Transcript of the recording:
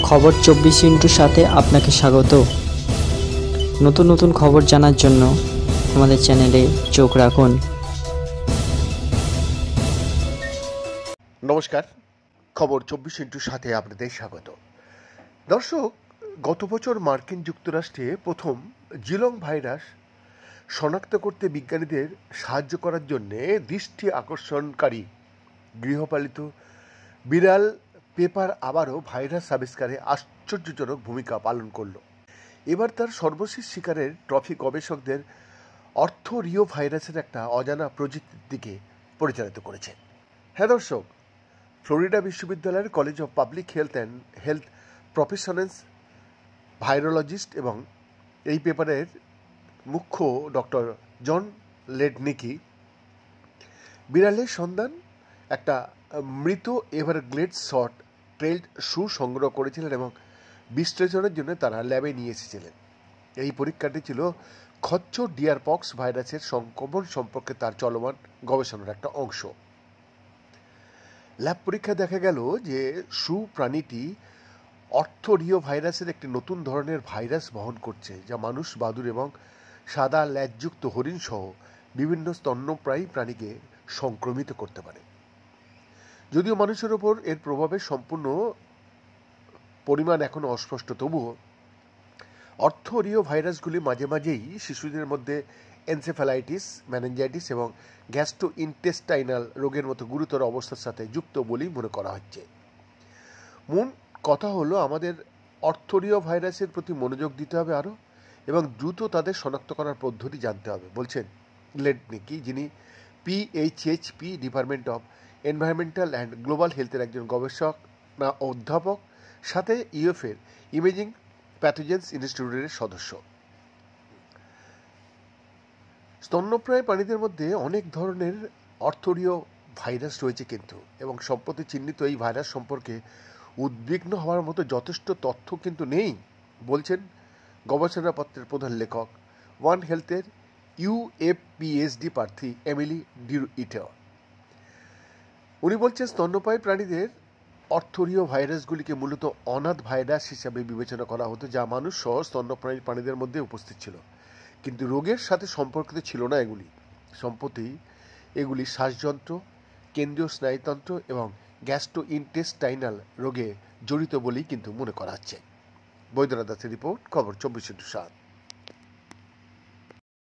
খবর 24 সাথে আপনাকে স্বাগত। নতুন নতুন খবর জানার জন্য আমাদের চ্যানেলে চোখ রাখুন। নমস্কার, খবর 24 সাথে আপনাদের স্বাগত। দর্শক, গত বছর মার্কিন যুক্তরাষ্ট্রে প্রথম জিলং ভাইরাস শনাক্ত করতে বিজ্ঞানীদের সাহায্য করার জন্যে দৃষ্টি আকর্ষণকারী গৃহপালিত বিড়াল পেপার আবারও ভাইরাস আবিষ্কারে আশ্চর্যজনক ভূমিকা পালন করল। এবার তার সর্বশেষ শিকারের ট্রফি গবেষকদের অর্থোরিও ভাইরাসের একটা অজানা প্রজাতির দিকে পরিচালিত করেছে। হ্যাঁ দর্শক, ফ্লোরিডা বিশ্ববিদ্যালয়ের college of public health and health professionals virologist এবং এই পেপারের মুখ্য ডক্টর জন লেডনিকি বিড়ালের সন্ধান একটা মৃত এভারগ্লেডস শর্ট ট্রেইলড শু সংগ্রহ করেছিলেন এবং বিশ্লেষণের জন্য তারা ল্যাবে নিয়ে এসেছিলেন। এই পরীক্ষাটি ছিল খচ্চর ডিয়ারপক্স ভাইরাসের সংক্রমণ সম্পর্কে তার চলমান গবেষণার একটা অংশ। ল্যাব পরীক্ষা দেখা গেল যে শু প্রাণীটি অর্থোরিও ভাইরাসের একটি নতুন ধরনের ভাইরাস বহন করছে, যা মানুষ, বাদুড় এবং সাদা ল্যাজযুক্ত হরিণ সহ বিভিন্ন স্তন্যপ্রায়ী প্রাণীকে সংক্রমিত করতে পারে। যদিও মানুষের ওপর এর প্রভাবের সম্পূর্ণ পরিমাণ এখনও অস্পষ্ট, তবুও অর্থোরিও ভাইরাসগুলি মাঝে মাঝেই শিশুদের মধ্যে এনসেফ্যালাইটিস, মেনিনজাইটিস এবং গ্যাস্ট্রোইন্টেস্টাইনাল রোগের মতো গুরুতর অবস্থার সাথে যুক্ত বলেই মনে করা হচ্ছে। মূল কথা হলো, আমাদের অর্থোরিও ভাইরাসের প্রতি মনোযোগ দিতে হবে আরও, এবং দ্রুত তাদের শনাক্ত করার পদ্ধতি জানতে হবে, বলছেন লেডনিকি, যিনি PHHP department of environmental and global হেলথের একজন গবেষক না অধ্যাপক, সাথে ইউএফের ইমেজিং প্যাথোজেন্স ইনস্টিটিউটের সদস্য। স্তন্যপ্রায় প্রাণীদের মধ্যে অনেক ধরনের অর্থোরিও ভাইরাস রয়েছে কিন্তু, এবং সম্প্রতি চিহ্নিত এই ভাইরাস সম্পর্কে উদ্বিগ্ন হওয়ার মতো যথেষ্ট তথ্য কিন্তু নেই, বলছেন গবেষণাপত্রের প্রধান লেখক, ওয়ান হেলথের ইউএপিএইচডি প্রার্থী এমিলি ডিরুইটার। উনি বলছেন, স্তন্যপায়ী প্রাণীদের অর্থোরিও ভাইরাসগুলিকে মূলত অনাথ ভাইরাস হিসাবে বিবেচনা করা হতো, যা মানুষ সহ স্তন্যপ্রায়ী প্রাণীদের মধ্যে উপস্থিত ছিল, কিন্তু রোগের সাথে সম্পর্কিত ছিল না এগুলি। সম্প্রতি এগুলি শ্বাসযন্ত্র, কেন্দ্রীয় স্নায়ুতন্ত্র এবং গ্যাস্ট্রোইন্টেস্টাইনাল রোগে জড়িত বলেই কিন্তু মনে করা হচ্ছে। বৈদ্যনাথ দাসের রিপোর্ট, খবর 24/7।